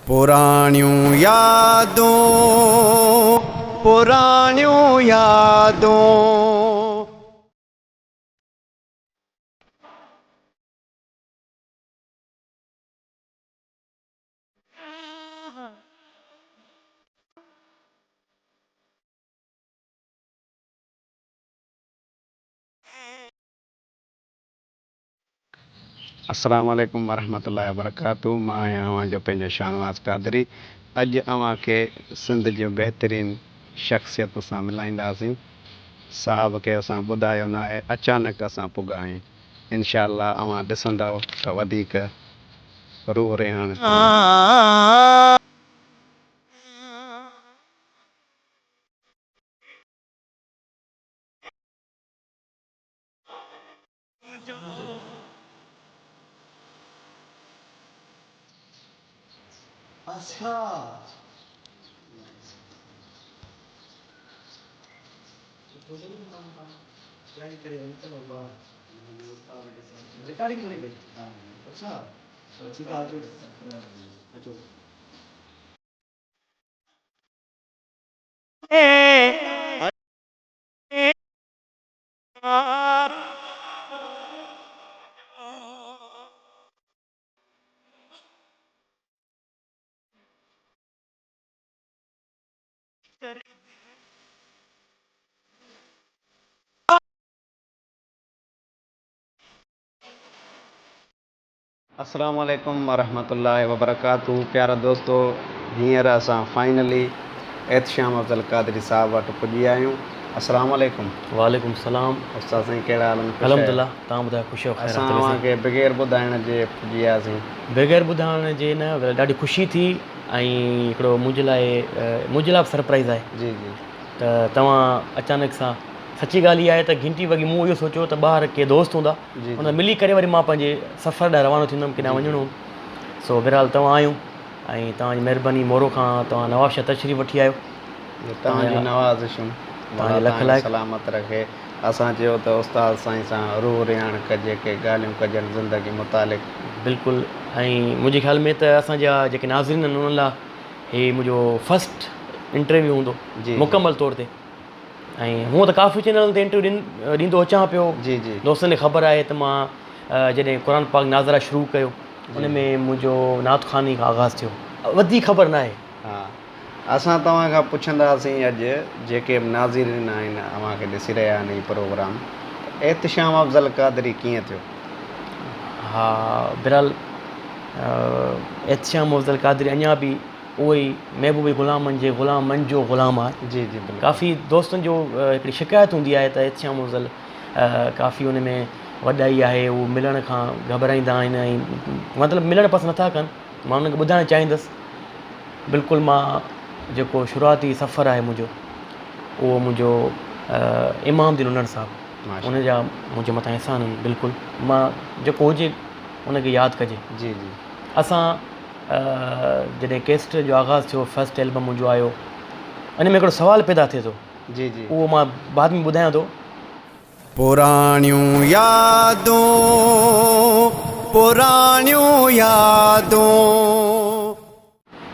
पुराणियूं यादों अस्सलाम वालेकुम वरहमतुल्लाहि वबरकातुहू। मां आहियां अव्हांजो पंहिंजो शाहनवाज़ कादरी। अॼु अव्हांखे सिंध जो बहितरीनु शख़्सियत सां मिलाईंदासीं। साहब खे असां ॿुधायो न आहे, अचानक असां पुॻा आहियूं। इनशा अल्लाह अव्हां ॾिसंदव त वधीक रूह रेहान अस्सलाम वालेकुम वरहमतुल्लाहि वबरकातुहू। प्यारा दोस्तो, हींअर असां फाइनली एहतशाम अफ़ज़ल कादरी साहब वटि पुॼी विया आहियूं। अस्सलाम वालेकुम। वालेकुम सलाम। उस्ताद साईं कहिड़ा हाल आहिनि? अल्हम्दुलिल्लाह। तव्हां ॿुधायो? ख़ुशि असां तव्हांखे बग़ैर ॿुधाइण जे पुॼी वियासीं। बग़ैर ॿुधाइण जे न, ॾाढी ख़ुशी थी ऐं हिकिड़ो मुंहिंजे लाइ सरप्राइज़ आहे। जी जी। त तव्हां अचानक सां, सची ॻाल्हि इहा आहे त घंटी वॻी मूं इहो सोचियो त ॿाहिरि के दोस्त हूंदा, हुन मिली करे वरी मां पंहिंजे सफ़र ॾांहुं रवानो थींदुमि, केॾांहुं वञिणो। सो बहरहाल तव्हां आहियो ऐं तव्हांजी महिरबानी मोरो खां तव्हां नवाबशाह तशरीफ़ वठी आयो। तव्हांजी नवाज़िशूं, तव्हांजे लख लाइ सलामत रखे। असां चयो त उस्ताद साईं सां रूह रिहाण कजे, के ॻाल्हियूं कजनि ज़िंदगी मुतालिक़। बिल्कुलु। ऐं मुंहिंजे ख़्याल में त असांजा जेके नाज़रीन आहिनि उन्हनि लाइ इहे मुंहिंजो फस्ट इंटरव्यू हूंदो मुकमल तौर ते। ऐं हूअं त काफ़ी चैनल ते इंटरव्यू ॾींदो अचां पियो। जी जी। दोस्तनि खे ख़बर आहे त मां जॾहिं क़ुर पाक नाज़रा शुरू कयो, उन में मुंहिंजो नात ख़ानी खां आगाज़ थियो, वधीक ख़बर न आहे। हा, असां तव्हां खां पुछंदासीं अॼु, जेके नाज़रीन आहिनि अव्हांखे ॾिसी रहिया आहिनि हीउ प्रोग्राम, एहतशाम अफ़ज़ल कादरी कीअं थियो? हा बहरहाल, एहतशाम अफ़ज़ल कादरी अञा बि उहो ई महबूब ग़ुलामनि जे ग़ुलामनि जो ग़ुलाम आहे। जी जी। काफ़ी दोस्तनि जो हिकिड़ी शिकायत हूंदी आहे त एहतशाम अफ़ज़ल काफ़ी उन में वॾाई आहे, उहो मिलण खां घबराईंदा आहिनि ऐं मतिलबु मिलणु पसंदि नथा कनि। मां उन्हनि खे ॿुधाइणु चाहींदुसि, बिल्कुलु मां जेको शुरूआती सफ़रु आहे मुंहिंजो, उहो मुंहिंजो इमामदीन उनर साहिबु, उन जा मुंहिंजे मथां एहसान आहिनि। बिल्कुलु मां जेको हुजे उनखे यादि कजे। जी जी। असां जॾहिं कैसेट जो आगाज़ थियो, फस्ट एल्बम मुंहिंजो आयो, इन में हिकिड़ो सुवालु पैदा थिए थो। जी जी। उहो मां बाद में ॿुधायां थो। पुराणियूं यादों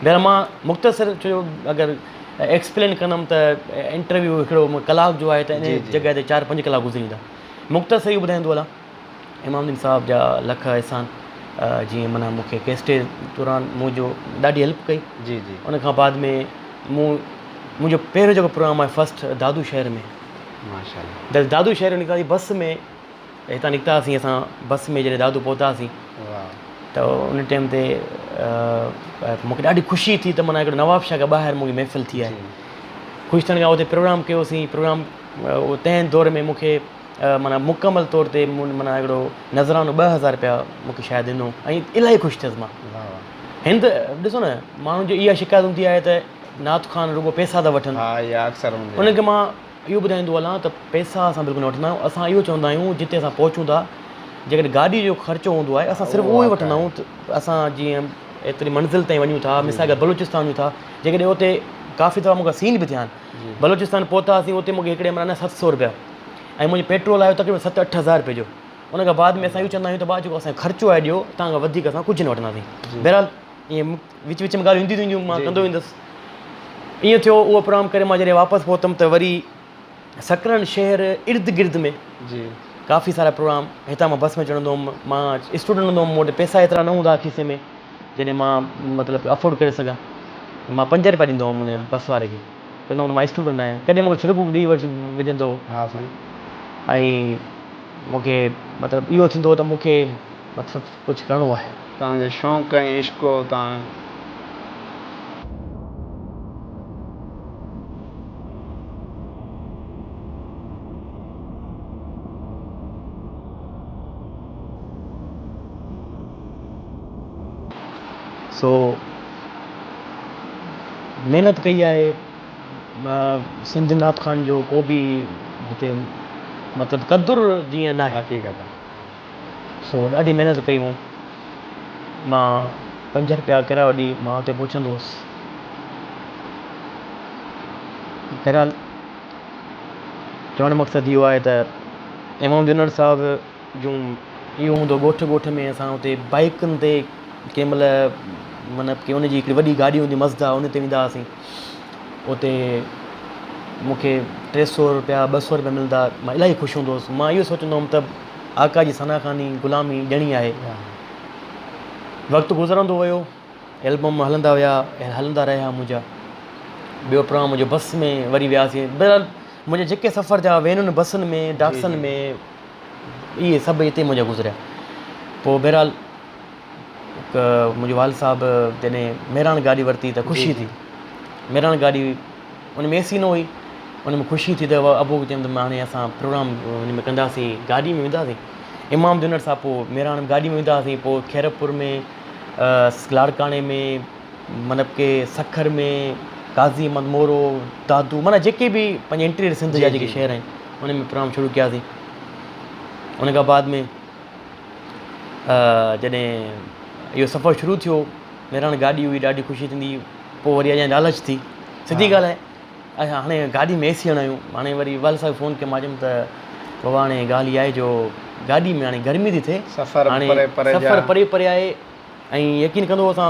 भेण, मां मुख़्तसिर छो अगरि एक्सप्लेन कंदुमि त इंटरव्यू हिकिड़ो कलाक जो आहे, त इन जॻह ते 4-5 कलाक गुज़रींदा। मुख़्तसिर ई ॿुधाईंदो हलां। इमामदीन साहब जा लख एहसान, जीअं माना मूंखे कैसेट दौरान मुंहिंजो ॾाढी हेल्प कई। जी जी। उन खां बाद में मुंहिंजो पहिरियों जेको प्रोग्राम आहे फस्ट दादू शहर में, माशाअल्लाह, दादू शहर निकितासीं बस में, हितां निकितासीं असां बस में, जॾहिं दादू पहुतासीं त उन टाइम ते मूंखे ॾाढी ख़ुशी थी त माना हिकिड़ो नवाबशाह खां ॿाहिरि मुंहिंजी महफ़िल थी आहे। ख़ुशि थियण खां उते प्रोग्राम कयोसीं। प्रोग्राम तंहिं दौर में मूंखे माना मुकमल तौर ते माना हिकिड़ो नज़रानो 2000 रुपया मूंखे शायदि ॾिनो ऐं इलाही ख़ुशि थियुसि मां। हिन त ॾिसो न, माण्हुनि जो इहा शिकायत हूंदी आहे त नात ख़ान रुॻो पैसा था वठनि। हा, इहा अक्सर हूंदी आहे। उनखे मां इहो ॿुधाईंदो हलां त पैसा असां बिल्कुलु न वठंदा आहियूं। असां इहो चवंदा आहियूं, जिते असां पहुचूं था, जेकॾहिं गाॾी जो ख़र्चो हूंदो आहे, असां सिर्फ़ु उहो ई वठंदा आहियूं। असां जीअं एतिरी मंज़िल ताईं वञूं था, मिसाल के बलूचिस्तान वञूं था, जेकॾहिं उते काफ़ी दफ़ा मूंखे सीन बि थिया आहिनि। बलूचिस्तान पहुतासीं, उते मूंखे हिकिड़े महिल 700 रुपया ऐं मुंहिंजो पेट्रोल आयो तक़रीबन 7-8 हज़ार रुपए जो। उन खां बाद में असां इहो चवंदा आहियूं त भाउ जेको असांजो ख़र्चो आहे ॾियो, तव्हां खां वधीक असां कुझु न वठंदासीं। बहरहाल ईअं विच विच में ॻाल्हियूं ईंदियूं हुयूं मां कंदो वेंदुसि। ईअं थियो उहो प्रोग्राम करे मां जॾहिं वापसि पहुतमि त वरी सकरन शहर इर्द गिर्द में काफ़ी सारा प्रोग्राम हितां मां बस में चढ़ंदो हुउमि। मां स्टूडेंट हूंदो हुउमि, मूं वटि पैसा एतिरा न हूंदा खीसे में जॾहिं मां मतिलबु अफोर्ड करे सघां। मां 5 रुपया ॾींदो हुउमि उन बस वारे खे, चवंदो हुउमि मां स्टूडेंट आहियां। कॾहिं मूंखे छिड़कू ॾेई विझंदो हो। हा साईं। ऐं मूंखे मतिलबु इहो थींदो हो त मूंखे मतिलबु कुझु करिणो आहे। तव्हांजो शौक़ु ऐं इश्क़ो तव्हां सो महिनत कई आहे। सिंध नाथ खान जो को बि हिते मतिलबु क़दुरु जीअं न आहे। हक़ीक़त आहे। सो ॾाढी महिनत कई मूं। मां 5 रुपया किरायो ॾी मां हुते पहुचंदो हुउसि। बहरहाल चवण जो मक़सदु इहो आहे त इमाम जुनैद साहिब जूं इहो हूंदो ॻोठ ॻोठ में असां हुते बाइकुनि ते कंहिं महिल मतिलबु की उनजी हिकिड़ी वॾी गाॾी हूंदी मज़दा, उन ते वेंदा हुआसीं। उते मूंखे 300 रुपया 200 रुपया मिलंदा। मां इलाही ख़ुशि हूंदो हुउसि। मां इहो सोचंदो हुउमि त आका जी सनाखानी ग़ुलामी ॾियणी आहे। वक़्तु गुज़रंदो वियो, एल्बम हलंदा विया, हलंदा रहिया मुंहिंजा। ॿियो प्रोग्राम मुंहिंजो बस में वरी वियासीं। बहरहाल मुंहिंजे जेके सफ़र जा वेनुनि बसुनि में डाक्सनि में इहे सभु हिते मुंहिंजा गुज़रिया। पोइ बहरहाल मुंहिंजो वाल साहिबु जॾहिं मेरान गाॾी वरिती त ख़ुशी थी। मेरान गाॾी उन में एसी न हुई, उन में ख़ुशी थी त अबू खे चयमि त हाणे असां प्रोग्राम उन में कंदासीं, गाॾी में वेंदासीं। इमाम जुनैद साहिब पोइ मेरान गाॾी में वेंदा हुआसीं। पोइ खैरपुर में, लाड़काणे में, मतिलबु के सखर में, काज़ी अहमद मोरो, दादू, माना जेके बि पंहिंजे इंटीरियर सिंध जा जेके शहर आहिनि उन में प्रोग्राम शुरू कयासीं। उन खां बाद में जॾहिं इहो सफ़र शुरू थियो, मेरान गाॾी हुई, ॾाढी ख़ुशी थींदी। पोइ वरी अञा लालच थी, सिधी ॻाल्हि आहे। अच्छा हाणे गाॾी में एसी हणायूं। हाणे वरी वाल साहिब फ़ोन कयो, मां चयुमि त बाबा हाणे ॻाल्हि इहा आहे जो गाॾी में हाणे गर्मी थी थिए, हाणे सफ़र परे परे आहे। ऐं यकीन कंदो असां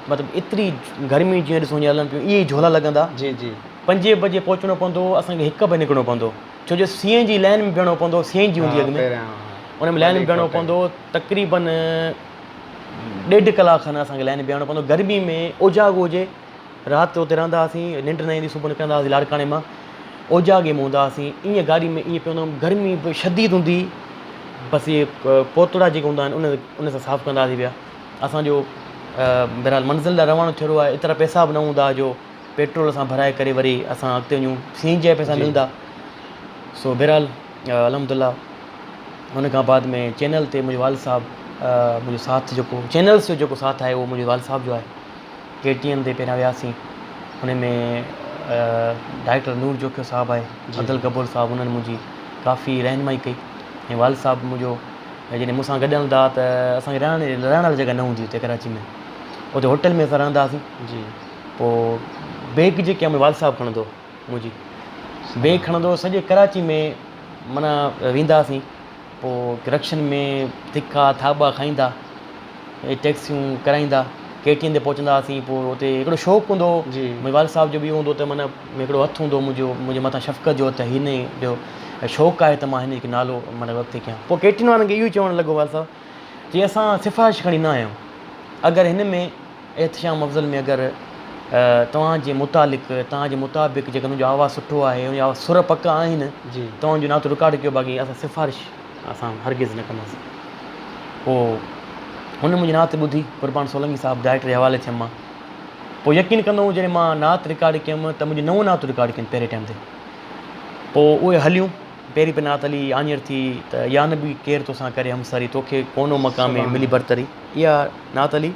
मतिलबु एतिरी गर्मी जीअं ॾिसो हीअं हलनि पियूं, इहे ई झोला लॻंदा। 5 बजे पहुचणो पवंदो, असांखे 1 बजे निकिरणो पवंदो, छो जो सीएन जी लाइन में बीहणो पवंदो। सीएन जी हूंदी अॻु में, उन में लाइन में बीहणो पवंदो। तक़रीबन 1.5 कलाक खनि असांखे लाइन में बीहणो पवंदो। गर्मी में ओजागो हुजे, राति उते रहंदा हुआसीं, निंड न ईंदी, सुबुह निकिरंदा हुआसीं लाड़काणे मां, ओजागे में हूंदा हुआसीं। ईअं गाॾी में ईअं पियो हूंदो, गर्मी बि शदीद हूंदी। बसि इहे पोतड़ा जेके हूंदा आहिनि उन सां साफ़ु कंदा हुआसीं पिया। असांजो बहरहाल मंज़िल लाइ रवानो थियो आहे। एतिरा पैसा बि न हूंदा जो पेट्रोल सां भराए करे वरी असां अॻिते वञूं, सीएन जा पैसा मिलंदा। सो बहरहाल अलहमदुलिल्लाह हुन खां बाद में चैनल ते मुंहिंजो वाल साहिबु मुंहिंजो साथ जेको चैनल्स जो जेको साथ आहे उहो मुंहिंजो वाल साहिब जो आहे। KTN ते पहिरियां वियासीं, हुन में डायरेक्टर नूर जोखियो साहिबु आहे, अब्दुल कपूर साहिबु, उन्हनि मुंहिंजी काफ़ी रहनुमाई कई। ऐं वाल साहिबु मुंहिंजो जॾहिं मूंसां गॾु हलंदा त असांखे रहण वारी जॻह न हूंदी हुते कराची में, उते होटल में असां रहंदा हुआसीं। पोइ बैग जेके आहे वाल साहिबु खणंदो, मुंहिंजी बैग खणंदो, सॼे कराची में माना वेंदा हुआसीं। पोइ रक्शन में तिखा थाॿा खाईंदा, टैक्सियूं कराईंदा, KTN ते पहुचंदा हुआसीं। पोइ हुते हिकिड़ो शौक़ु हूंदो मुंहिंजे वाल साहिब जो बि हूंदो त माना हिकिड़ो हथु हूंदो मुंहिंजे मथां शफ़क़त जो, त हिन जो शौक़ु आहे त मां हिन खे नालो माना अॻिते कयां। पोइ KTN वारनि खे इहो ई चवणु लॻो वाल साहिबु जीअं असां सिफ़ारिश खणी न आहियूं, अगरि हिन में एहतिशाम अफ़ज़ल में अगरि तव्हांजे मुतालिक़ तव्हांजे मुताबिक़ जेकर हुनजो आवाज़ु सुठो आहे, हुनजा आवाज़ सुर पका आहिनि, तव्हांजो नातो रिकॉर्ड कयो, बाक़ी असां सिफ़ारिश असां हरगिज़ न कंदासीं। पोइ हुन मुंहिंजी नात ॿुधी, कुर्बान सोलंकी साहिबु डायरेक्टर जे हवाले थियमि मां। पोइ यकीन कंदो हुउमि जॾहिं मां नात रिकॉर्ड कयुमि त मुंहिंजी 9 नातूं रिकॉर्ड कयूं पहिरें टाइम ते। पोइ उहे हलियूं, पहिरीं पे नात हली आनियर थी त या न बि केरु तोसां करे हमसरी, तोखे कोनो मक़ाम में मिली बरतरी, इहा नात हली।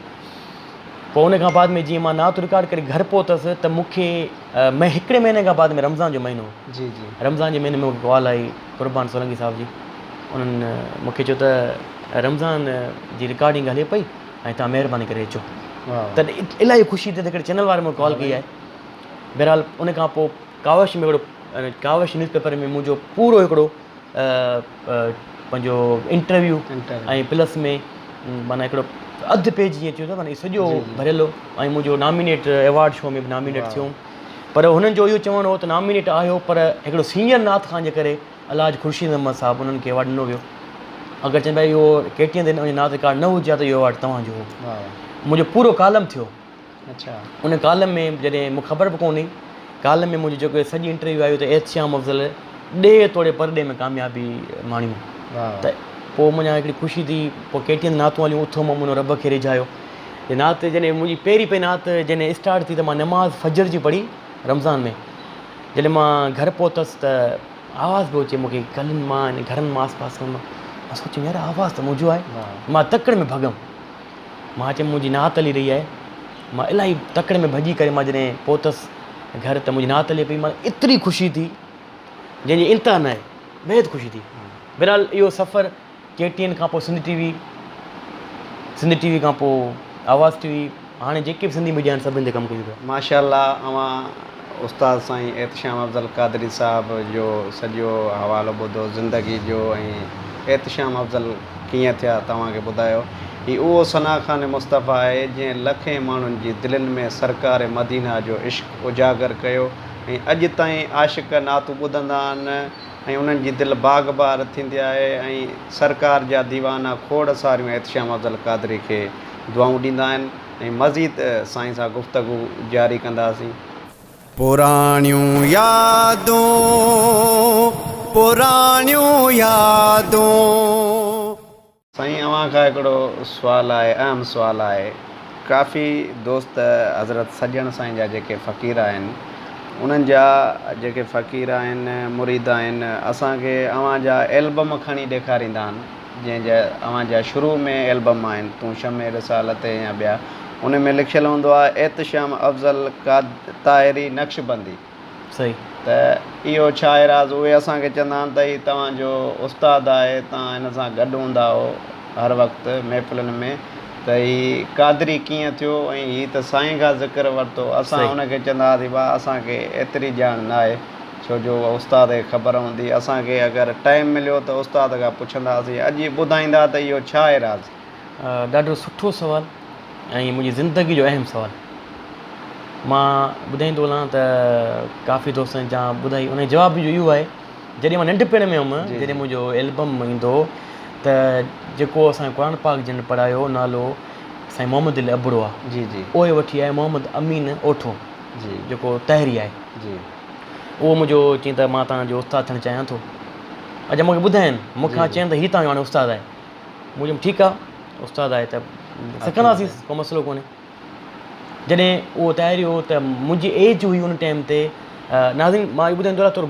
पोइ उन खां बाद में जीअं मां नात रिकॉर्ड करे घर पहुतसि त मूंखे 1 महीने खां बाद में रमज़ान जो महीनो, रमज़ान जे महीने में मूंखे कॉल आई कुर्बान सोलंकी साहिब जी। उन्हनि मूंखे चयो त रमज़ान जी रिकॉर्डिंग हले पई ऐं तव्हां महिरबानी करे अचो। त इलाही ख़ुशी थिए त हिकिड़े चैनल वारे मूंखे कॉल कई आहे। बहरहाल उन खां पोइ कावश में हिकिड़ो कावश न्यूज़पेपर में मुंहिंजो पूरो हिकिड़ो पंहिंजो इंटरव्यू ऐं प्लस में माना हिकिड़ो अधु पेज जीअं चयो था न सॼो भरियल हो ऐं मुंहिंजो नॉमिनेट अवॉर्ड शो में बि नॉमिनेट थियो पर हुननि जो इहो चवणो हो त नॉमिनेट आयो पर हिकिड़ो सीनियर नाथ खान जे करे अलहाज ख़ुर्शीद अहमद साहिबु उन्हनि खे अवॉर्ड ॾिनो वियो अगरि चवनि भाई इहो KTN ते नाथ कार्ड न हुजे त इहो अवॉर्ड तव्हांजो हो मुंहिंजो पूरो कालम थियो अच्छा उन कालम में जॾहिं मूंखे ख़बर बि कोन्हे कालम में मुंहिंजो जेको सॼी इंटरव्यू आई त एहतशाम अफ़ज़ल ॾे तोड़े परॾे में कामयाबी माणियूं त पोइ मुंहिंजा हिकिड़ी ख़ुशी थी पोइ KTN नातूं हलियूं उथो मां मुंहिंजो रब खे रिझायो नात जॾहिं मुंहिंजी पहिरीं नात जॾहिं स्टार्ट थी त मां नमाज़ फजर जी पढ़ी रमज़ान में जॾहिं मां घर पहुतसि त आवाज़ पियो अचे मूंखे गलनि मां इन घरनि मां आस पास मां सोचियुमि यार आवाज़ त मुंहिंजो आहे मां तकड़ में भॻियुमि मां चयमि मुंहिंजी नात हली रही आहे मां इलाही तकड़ में भॼी करे मां जॾहिं पहुतसि घर त मुंहिंजी नात हले पई मां एतिरी ख़ुशी थी जंहिंजी इंतिहा न आहे बेहदि ख़ुशी थी बहरहाल इहो सफ़र KTN खां पोइ सिंधी टीवी खां पोइ आवाज़ TV हाणे जेके बि सिंधी मीडिया आहिनि सभिनि ते कमु कयूं पिया माशाअल्लाह अवां उस्ताद साईं एहतशाम अफ़ज़ल क़ादरी साहब जो सॼो हवालो ॿुधो ज़िंदगी जो ऐं एहतशाम अफ़ज़ल कीअं थिया तव्हांखे ॿुधायो हीउ उहो सना ख़ान मुस्तफ़ा आहे जंहिं लखे माण्हुनि जी दिलनि में सरकार मदीना जो इश्क़ उजागर कयो ऐं अॼु ताईं आशिक़ नातूं ॿुधंदा आहिनि ऐं उन्हनि जी दिलि बाग़ बार थींदी आहे ऐं सरकार जा दीवाना खोड़ सारियूं एहतशाम अफ़ज़ल क़ादरी खे दुआऊं ॾींदा आहिनि ऐं मज़ीद साईं सां गुफ़्तगू जारी कंदासीं पुराणियूं यादूं साईं अव्हां खां हिकिड़ो सुवालु आहे अहम सुवालु आहे काफ़ी दोस्त हज़रत सॼण साईं जा जेके फ़क़ीर आहिनि उन्हनि जा जेके फ़क़ीर आहिनि मुरीद आहिनि असांखे अव्हां जा एल्बम खणी ॾेखारींदा आहिनि जंहिंजा अव्हां जा शुरू में एल्बम आहिनि तूं शमे रिसालत या ॿिया उन में लिखियलु हूंदो आहे एहतशाम अफ़ज़ल ताहिरी नक्शबंदी सही त इहो छा आहे राज़ उहे असांखे चवंदा आहिनि त हीउ तव्हांजो उस्तादु आहे तव्हां हिन सां गॾु हूंदा हो हर वक़्तु महफ़िलुनि में त हीउ क़ादरी कीअं थियो ऐं हीउ त साईं खां ज़िक्र वरितो असां हुनखे चवंदा हुआसीं भाउ असांखे एतिरी ॼाण न आहे छो जो उस्ताद खे ख़बर हूंदी असांखे अगरि टाइम मिलियो त उस्ताद खां पुछंदा हुआसीं अॼु ॿुधाईंदा त इहो छा आहे राज़ ॾाढो सुठो सुवालु ऐं मुंहिंजी ज़िंदगी जो अहम सुवालु मां ॿुधाईंदो हलां त काफ़ी दोस्तनि जा ॿुधाई उन जो जवाबु इहो आहे जॾहिं मां नंढपण में हुउमि जॾहिं मुंहिंजो एल्बम ईंदो त जेको असांजो क़ुर पाक जिन पढ़ायो नालो साईं मोहम्मद अली अबड़ो आहे जी जी उहे वठी आए मोहम्मद अमीन ओठो जी जेको ताहिरी आहे जी उहो मुंहिंजो चई त मां तव्हांजो उस्तादु थियणु चाहियां थो अॼु मूंखे ॿुधाइनि मूंखां चवनि त हीउ तव्हांजो हाणे उस्तादु आहे मूं चयुमि ठीकु आहे उस्तादु आहे त सिखंदासीं को मसइलो कोन्हे जॾहिं उहो ताहिरी हो त मुंहिंजी एज हुई उन टाइम ते नाज़रीन मां इहो ॿुधाईंदो आहे थोरो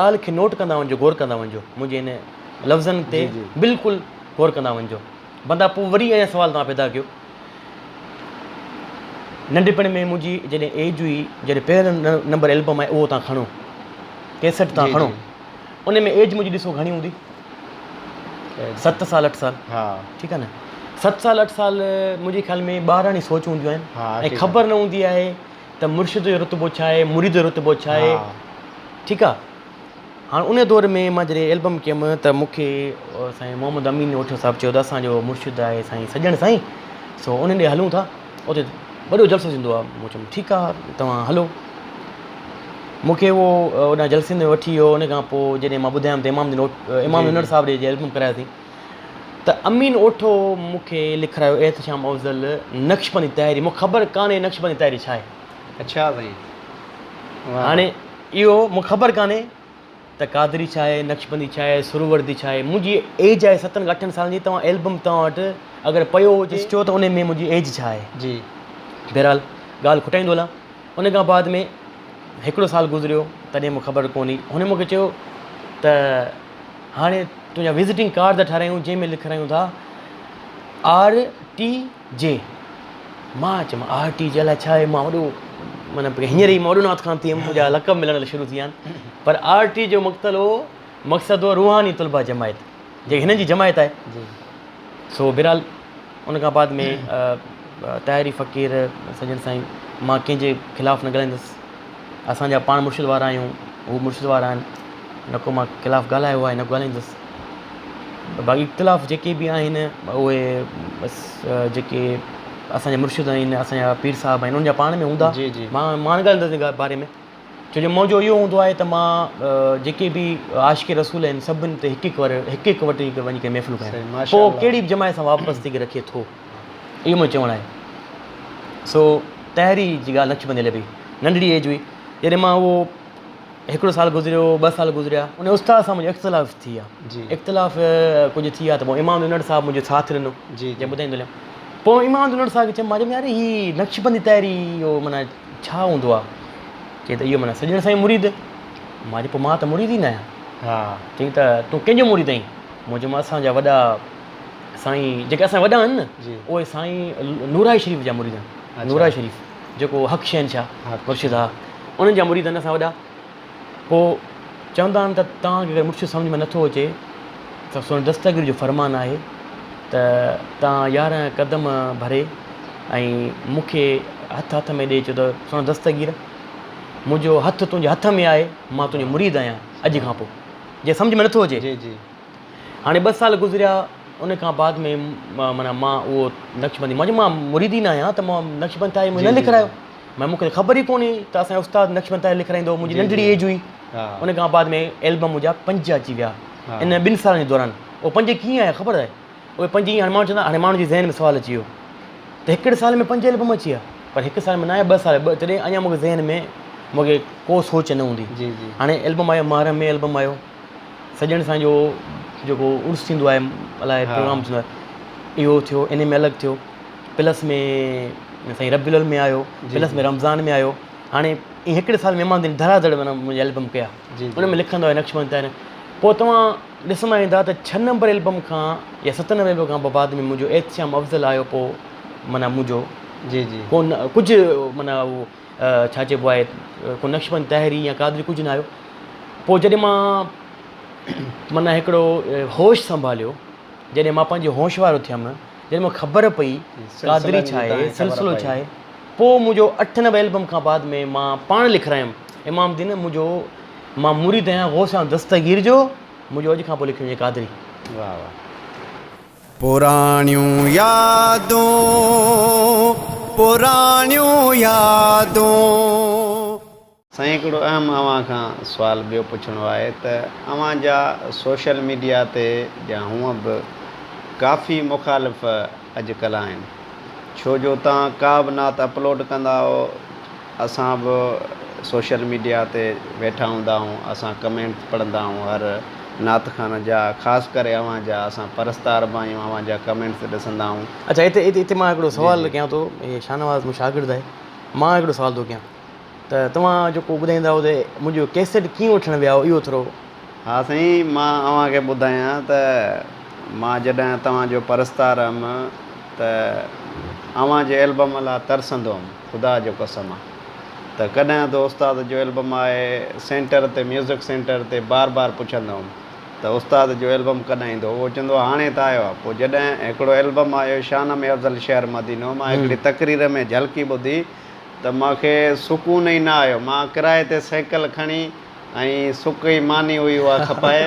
ॻाल्हि खे नोट कंदा वञिजो गौर कंदा वञिजो मुंहिंजे हिन लफ़्ज़नि ते बिल्कुलु गौर कंदा वञिजो बंदा पोइ वरी अञा सुवाल तव्हां पैदा कयो नंढपण में मुंहिंजी जॾहिं एज हुई जॾहिं पहिरियों नंबर एल्बम आहे उहो तव्हां खणो कैसेट तव्हां खणो उन में एज मुंहिंजी ॾिसो घणी हूंदी 7 साल 8 साल हा ठीकु आहे न 7 साल 8 साल मुंहिंजे ख़्याल में ॿारहं सोच हूंदियूं आहिनि ऐं ख़बर न हूंदी आहे त मुर्शिद जो रुतबो छा आहे मुरीद जो रुतबो छा आहे ठीकु आहे हाणे उन दौर में मां जॾहिं एल्बम कयुमि त मूंखे साईं मोहम्मद अमीन ओठो साहिबु चयो त असांजो मुर्शिद आहे साईं सॼण साईं सो उन ॾे हलूं था उते वॾो जलसो थींदो आहे मूं चयुमि ठीकु आहे तव्हां हलो मूंखे उहो उन जलसे में वठी वियो उन खां पोइ जॾहिं मां ॿुधायमि त इमाम नूर साहिब ॾे एल्बम करायासीं त अमीन ओठो मूंखे लिखारायो एहतशाम अफ़ज़ल नक्शबंदी ताहिरी मूंखे ख़बर कान्हे नक्शबंदी ताहिरी छा आहे अच्छा साईं हाणे इहो मूंखे ख़बर कान्हे त क़ादरी छा आहे नक्शबंदी छा आहे सुरवर्दी छा आहे मुंहिंजी एज आहे 7 8 सालनि जी तव्हां एल्बम तव्हां वटि अगरि पियो हुजे चओ त उन में मुंहिंजी एज छा आहे जी बहरहाल ॻाल्हि खुटाईंदो हलां उन खां बाद में हिकिड़ो साल गुज़रियो तॾहिं मूंखे ख़बर कोन्हे हुन मूंखे चयो त हाणे तुंहिंजा विज़िटिंग कार्ड था ठारायूं जंहिंमें लिखारायूं था RTJ मां चयोमि RTJ अलाए छा आहे मां वॾो माना हींअर ई मौलू नाथ खान थी वियुमि मुंहिंजा लक़ब मिलण शुरू थी विया आहिनि पर RT जो मक़सदु हो रूहानी तलबा जमायत जेकी हिननि जी जमायत आहे सो बहरहाल उन खां बाद में ताहिरी फ़क़ीर सजन साईं मां कंहिंजे ख़िलाफ़ु न ॻाल्हाईंदुसि असांजा पाण मुर्शिद वारा आहियूं हू मुर्शिद वारा आहिनि न को मां ख़िलाफ़ु ॻाल्हायो आहे न ॻाल्हाईंदुसि बाक़ी इख़्तिलाफ़ जेके बि आहिनि उहे बसि जेके असांजा मुर्शिद आहिनि असांजा पीर साहिब आहिनि उनजा पाण में हूंदा मां न ॻाल्हाईंदुसि बारे में छो जो मुंहिंजो इहो हूंदो आहे त मां जेके बि आशिक़ रसूल आहिनि सभिनि ते हिकु हिकु वटि वञी करे महफ़िलूं कयां पोइ कहिड़ी बि जमाए सां वापसि थी करे रखे थो इहो मुंहिंजो चवणु आहे सो तहरी जी ॻाल्हि नक्शबंदी हले पई नंढड़ी एज हुई जॾहिं मां उहो हिकिड़ो साल गुज़रियो 2 साल गुज़रिया उन उस्ताद सां मुंहिंजो इख़्तिलाफ़ थी विया इख़्तिलाफ़ कुझु थी विया त पोइ इमाम उनड़ साहिबु मुंहिंजो साथ ॾिनो जंहिं ॿुधाईंदो हलियो पोइ इमाम उनड़ साहिब खे चयो मां चयो यार हीअ नक्शबंदी तहरी इहो माना छा हूंदो आहे चई त इहो माना सॼण साईं मुरीद मां चयो पोइ मां त मुरीद ई न आहियां चई त तूं कंहिंजो मुरीद आहीं मां चयो असांजा वॾा साईं जेके असांजा वॾा आहिनि न उहे साईं नूराई शरीफ़ जा मुरीद आहिनि नूराई शरीफ़ जेको हक़ शहनशाह मुर्शिद आहे उन्हनि जा मुरीद आहिनि असां वॾा पोइ चवंदा आहिनि त तव्हांखे अगरि मुर्शिद सम्झ में नथो अचे त सोन दस्तगीर जो फ़रमान आहे त तव्हां 11 क़दम भरे ऐं मूंखे हथ में ॾे चयो त सोन दस्तगीर मुंहिंजो हथु तुंहिंजे हथ में आहे मां तुंहिंजो मुरीद आहियां अॼु खां पोइ जे सम्झ में नथो अचे हाणे 2 साल गुज़रिया उन खां बाद में माना मां उहो नक्शबंदी मां मुरीद ई न आहियां त मां नक्शबंदी ताईं न लिखारायो मां मूंखे ख़बर ई कोन्हे त असांजो उस्तादु नक्शबंदी ताईं लिखाराईंदो मुंहिंजी नंढड़ी एज हुई उन खां बाद में एल्बम मुंहिंजा 5 अची विया इन 2 सालनि जे दौरान उहे 5 कीअं आया ख़बर आहे उहे 5 ईअं हाणे माण्हू चवंदा हाणे माण्हू जे ज़हन में सुवालु अची वियो त हिकिड़े साल में 5 एल्बम अची विया पर हिकु साल में न आया 2 साल तॾहिं अञा मूंखे ज़हन में मूंखे को सोच न हूंदी हाणे एल्बम आयो मुहर्रम में एल्बम आयो सॼण सां जो जेको उर्स थींदो आहे अलाए प्रोग्राम थींदो आहे इहो थियो इन में अलॻि थियो प्लस में साईं रबीउल अव्वल में आयो प्लस में रमज़ान में आयो हाणे ईअं हिकिड़े साल में मां धड़ाधड़ माना मुंहिंजा एल्बम कया उन में लिखंदो आहे नक्शबंदी ताईं पोइ तव्हां ॾिसंदा ईंदा त 6 नंबर एल्बम खां या 7 नंबर एल्बम खां बाद में मुंहिंजो एहतिशाम अफ़ज़ल आयो पोइ माना मुंहिंजो को कुझु माना उहो छा चइबो आहे को नक्शबंदी तहरी या क़ादरी कुझु न आयो पोइ जॾहिं मां माना हिकिड़ो होश संभालियो जॾहिं मां पंहिंजो होश वारो थियुमि जॾहिं मूंखे ख़बर पई क़ादरी छा आहे सिलसिलो छा आहे पोइ मुंहिंजो 8 नंबर एल्बम खां बाद में मां पाण लिखारायुमि इमाम दीन मुंहिंजो मां मुरीद आहियां गौस दस्तगीर जो मुंहिंजो अॼु खां पोइ लिखियो वञे क़ादरी वाह वाह पुराणियूं यादूं साईं हिकिड़ो अहम अव्हां खां सुवाल ॿियो पुछिणो आहे त अव्हां जा सोशल मीडिया ते या हूअं बि काफ़ी मुखालिफ़ अॼुकल्ह आहिनि छो जो तव्हां का बि नात अपलोड कंदा हो असां बि सोशल मीडिया ते वेठा हूंदा आहियूं असां कमेंट पढ़ंदा आहियूं हर नात खान जा ख़ासि करे अव्हां जा असां परस्तार बि आहियूं अव्हां जा कमेंट्स ॾिसंदा आहियूं अच्छा हिते मां हिकिड़ो सुवालु कयां थो इहे शाहनवाज़ मुंहिंजो शागिर्दु आहे मां हिकिड़ो सुवालु थो कयां त तव्हां जेको ॿुधाईंदा हुओ त मुंहिंजो कैसेट कीअं वठणु विया हो इहो थोरो हा साईं मां अव्हांखे ॿुधायां त मां जॾहिं तव्हांजो परस्तार हुअमि त अव्हां जे एल्बम लाइ तरसंदो हुअमि ख़ुदा जो कसम आहे त कॾहिं त उस्ताद जो एल्बम आहे सेंटर ते म्यूज़िक सेंटर ते बार बार पुछंदो हुअमि त उस्ताद जो एल्बम कॾहिं ईंदो उहो चवंदो हाणे त आयो आहे पोइ जॾहिं हिकिड़ो एल्बम आयो शान में अफ़ज़ल शहर मदीनो मां हिकिड़ी तक़रीर में झलकी ॿुधी त मूंखे सुकून ई न आयो मां किराए ते साइकिल खणी ऐं सुकी मानी हुई उहा खपाए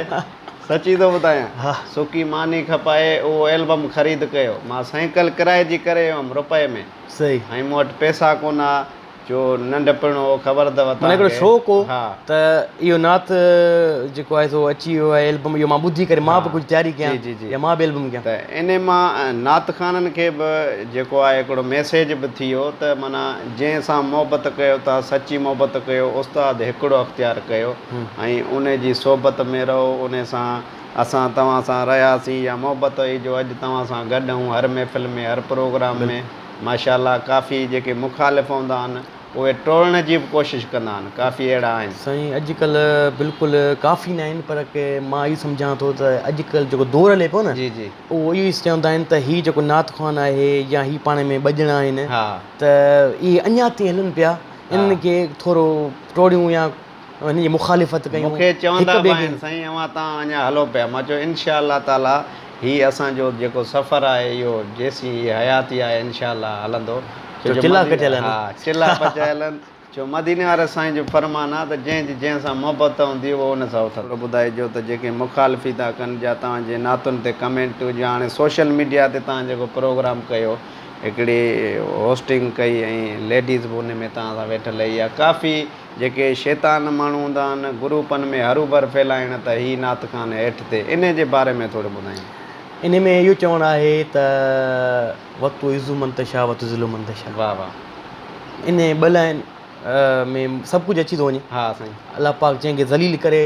सची थो ॿुधायां सुकी मानी खपाए उहो एल्बम ख़रीद कयो मां साइकिल किराए जी करे हुअमि रुपए में सही ऐं मूं वटि पैसा कोन जो नंढपण हो ख़बर अथव हिकिड़ो शौक़ु हो त इहो नात जेको आहे सो अची वियो आहे एल्बम इहो मां ॿुधी करे मां बि कुझु तयारी कयां या मां बि एल्बम कयां त इन मां नात खाननि खे बि जेको आहे हिकिड़ो मैसेज बि थी वियो त माना जंहिंसां मोहबत कयो था सची मोहबत कयो उस्ताद हिकिड़ो अख़्तियार कयो ऐं उन जी सोबत में रहो उन सां असां तव्हां सां रहियासीं या मोहबत हुई जो अॼु तव्हां सां गॾु आहियूं हर महफ़िल में हर प्रोग्राम में माशाल्लाह काफ़ी जेके मुखालिफ़ हूंदा आहिनि उहे टोड़ण जी बि कोशिशि कंदा आहिनि काफ़ी अहिड़ा आहिनि साईं अॼुकल्ह बिल्कुलु काफ़ी न आहिनि पर के मां इहो सम्झां थो त अॼुकल्ह जेको दौर हले पियो न जी जी उहो इहो ई चवंदा आहिनि त हीउ जेको नात ख़्वान आहे या हीउ पाण में ॿजणा आहिनि त इहे अञा ताईं हलनि पिया इन्हनि खे थोरो टोड़ियूं या हिन जी मुखालिफ़त कयूं मूंखे चवंदा बि आहिनि साईं तव्हां अञा हलो पिया मां चयो इनशा अल्लाह ताला हीउ असांजो जेको सफ़रु आहे इहो जेसीं हयाती आहे इनशा अल्लाह हलंदो चिला कटियल हा चिला पचायल आहिनि छो मदीने वारे साईं जो फरमान आहे त जंहिंसां मोहबत हूंदी उहो उन सां थोरो ॿुधाइजो त जेके मुखालफ़ी था कनि या तव्हांजे नातुनि ते कमेंट हुजे। हाणे सोशल मीडिया ते तव्हां जेको प्रोग्राम कयो, हिकिड़ी होस्टिंग कई ऐं लेडीज़ बि उन में तव्हां सां वेठल रही आहे, काफ़ी जेके शैतान माण्हू हूंदा आहिनि ग्रुपनि में हरूभर फैलाइण त हीअ नात ख़ान हेठि ते, इन जे बारे में थोरो ॿुधाईं। इन में इहो चवणु आहे त वक़्तु इज़ू मंतशा वक़्तु ज़ुल्म मंतशा। वाह वाह। इन ॿ लाइन में सभु कुझु अची थो वञे। हा साईं। अलाह पाक जंहिंखे ज़लील करे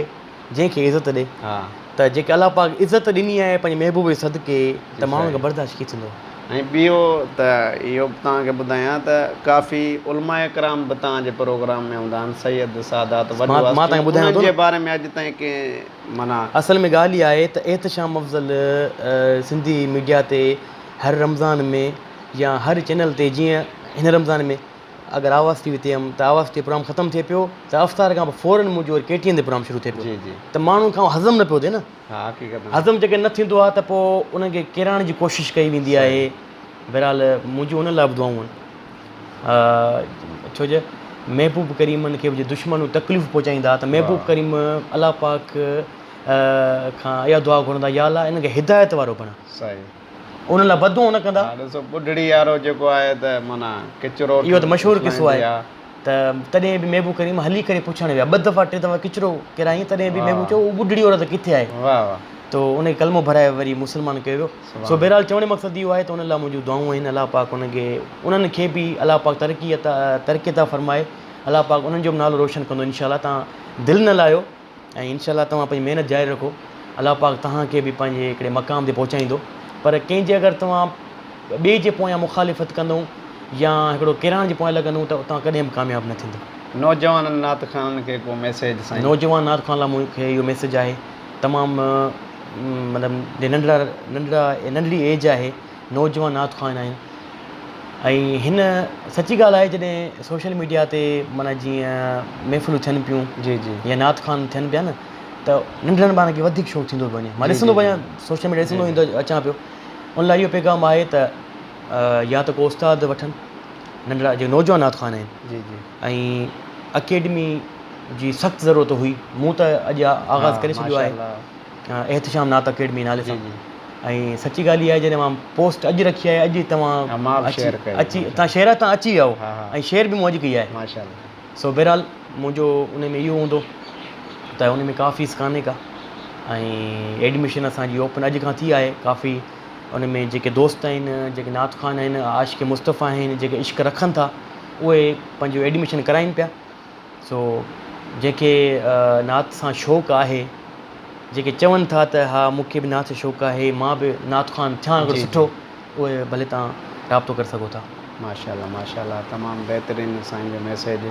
जंहिंखे इज़त ॾे, हा, त जेके अलाह पाक इज़त ॾिनी आहे पंहिंजे महबूब जे सदके, त माण्हुनि खे बर्दाश्त कीअं थींदो। ऐं ॿियो त इहो बि तव्हांखे ॿुधायां त काफ़ी उलमाए कराम बि तव्हांजे प्रोग्राम में हूंदा आहिनि, सैयद सादात मां तव्हांखे ॿुधायां थो जे बारे में अॼु ताईं कंहिं माना असल में ॻाल्हि इहा आहे त एहतशाम अफ़ज़ल सिंधी मीडिया ते हर रमज़ान में या हर चैनल ते, जीअं हिन रमज़ान में अगरि आवाज़ टीवी ते हुयमि त आवाज़ टीवी प्रोग्राम ख़तमु थिए पियो त अफ़्तार खां पोइ फ़ौरन मुंहिंजो वरी KTN ते प्रोग्राम शुरू थिए पियो। जी जी। त माण्हुनि खां हज़म न पियो थिए न। हा, हक़ीक़त हज़म जेके न थींदो आहे त पोइ उनखे किराइण जी कोशिशि कई वेंदी आहे। बहरहाल मुंहिंजो उन लाइ बि दुआऊं आहिनि, छो जो महबूब करीमनि खे जे दुश्मनूं तकलीफ़ पहुचाईंदा त महबूब करीम अलाह पाक खां इहा दुआ घुरंदा, या अलाह इनखे हिदायत वारो बणा। सही। उन लाइ बदुआ न कंदा। ॾिसो ॿुढड़ी वारो जेको आहे त माना किचिरो, इहो त मशहूरु किस्सो आहे त तॾहिं बि महबूब करीम हली करे पुछणु विया, 2 दफ़ा 3 दफ़ा किचिरो किराई, तॾहिं बि महबूब चयो उहा ॿुढड़ी औरत किथे आहे। वाह वाह। तो उन कलमो भराए वरी मुस्लमान कयो वियो। सो बहरहाल चवण जो मक़सदु इहो आहे त उन लाइ मुंहिंजूं दुआऊं आहिनि। अलाह पाक उन्हनि खे बि अलाह पाक तरक़ी था फ़रमाए, अलाह पाक उन्हनि जो बि नालो रोशन कंदो इंशाअल्लाह। तव्हां दिलि न लाहियो ऐं इंशाअल्लाह तव्हां पंहिंजी महिनत जारी रखो, अलाह पाक तव्हांखे बि पंहिंजे हिकिड़े मक़ाम ते पहुचाईंदो। पर कंहिंजे अगरि तव्हां ॿिए जे पोयां मुखालिफ़त कंदो या हिकिड़ो किराइण जे पोयां लॻंदो त उतां कॾहिं बि कामयाबु न थींदो। नौजवान नात ख़ाननि खे को मैसेज साईं? नौजवान नात ख़ान लाइ मूंखे इहो मैसेज आहे, तमामु मतिलबु नंढड़ी एज आहे, नौजवान नात ख़ान आहिनि। ऐं हिन सची ॻाल्हि आहे जॾहिं सोशल मीडिया ते माना जीअं महफ़िलूं थियनि पियूं, जी जी, या नात ख़ान थियनि पिया न, त नंढड़नि ॿारनि खे वधीक शौक़ु थींदो वञे। मां ॾिसंदो वञा सोशल मीडिया ॾिसंदो ईंदो अचां पियो। उन लाइ इहो पैगाम आहे त या त को उस्ताद वठनि, नंढड़ा जेके नौजवान नात ख़ान आहिनि, जी जी, ऐं अकेडमी जी सख़्तु ज़रूरत हुई। मूं त अॼु आगाज़ करे छॾियो आहे एहतशाम नात अकेडमी नाले सां। ऐं सची ॻाल्हि इहा आहे जॾहिं मां पोस्ट अॼु रखी आहे, अॼु तव्हां अची तव्हां शहर तां अची विया ऐं शेयर बि मूं अॼु कई आहे माशाअल्लाह। सो बहरहाल मुंहिंजो उन में इहो हूंदो त उन में का फीस कान्हे का, ऐं एडमिशन असांजी ओपन अॼु खां थी आहे। काफ़ी उन में जेके दोस्त आहिनि, जेके नात ख़ान आहिनि, आशिक़ मुस्तफ़ा आहिनि, जेके इश्क रखनि था, उहे पंहिंजो एडमिशन कराइनि पिया। सो जंहिंखे नात सां शौक़ु आहे, जेके चवनि था त हा मूंखे बि नात शौक़ु आहे, मां बि नात ख़ान थियां हिकिड़ो सुठो, उहे भले तव्हां राब्तो करे सघो था। माशाअल्लाह माशाअल्लाह, तमामु बहितरीनु साईं जो मैसेज,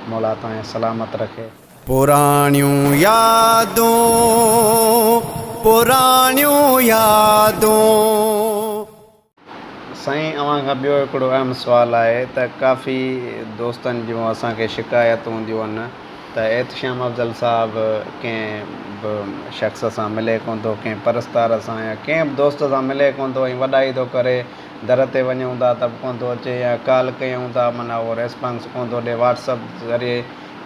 मौला तव्हां सलामत रखे। पुराणियूं यादूं पुराणियूं यादूं। साईं अव्हां खां ॿियो हिकिड़ो अहम सुवालु आहे त काफ़ी दोस्तनि जूं असांखे शिकायतूं हूंदियूं आहिनि त एहतशाम अफ़ज़ल साहिबु कंहिं बि शख़्स सां मिले कोन थो, कंहिं परस्तार सां या कंहिं बि दोस्त सां मिले कोन थो, ऐं वॾाई थो करे, दर ते वञूं था त बि कोन थो अचे, या कॉल कयूं था माना उहो रेस्पॉन्स कोन थो ॾिए व्हाट्सअप ज़रिए।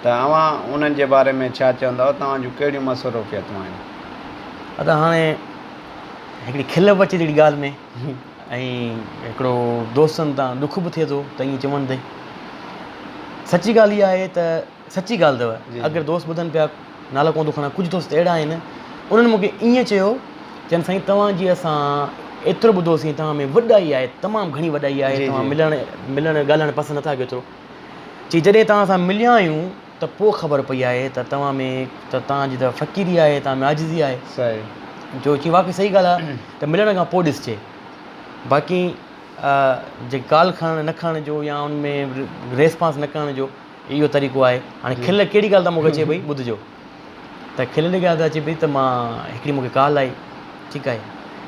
त अव्हां उन्हनि जे बारे में छा चवंदव, तव्हांजूं कहिड़ियूं मसरूफ़ियतूं आहिनि? अदा हाणे हिकिड़ी खिल बि अचे थी ॻाल्हि में, ऐं हिकिड़ो दोस्तनि तां ॾुख बि थिए थो त ईअं चवनि ते। सची ॻाल्हि इहा आहे त सची ॻाल्हि अथव, अगरि दोस्त ॿुधनि पिया, नाला कोन थो खणा, कुझु दोस्त अहिड़ा आहिनि उन्हनि मूंखे ईअं चयो, चवनि साईं तव्हांजी असां एतिरो ॿुधोसीं, तव्हां में वॾाई आहे, तमामु घणी वॾाई आहे, तव्हां मिलणु ॻाल्हाइणु पसंदि नथा कयो। चई जॾहिं तव्हां सां मिलिया आहियूं त पोइ ख़बर पई आहे त तव्हां में त तव्हांजी त फ़क़ीरी आहे, तव्हां में आजिज़ी आहे। सही जो चई वाक़ई सही ॻाल्हि आहे त मिलण खां पोइ ॾिसजे। बाक़ी जेके कॉल खणणु न खणण जो या उन में रेस्पॉन्स न करण जो इहो तरीक़ो आहे। हाणे खिल कहिड़ी ॻाल्हि त मूंखे अचे पई, ॿुधिजो त खिल जी ॻाल्हि त अचे पई त मां हिकिड़ी मूंखे कॉल आई, ठीकु आहे,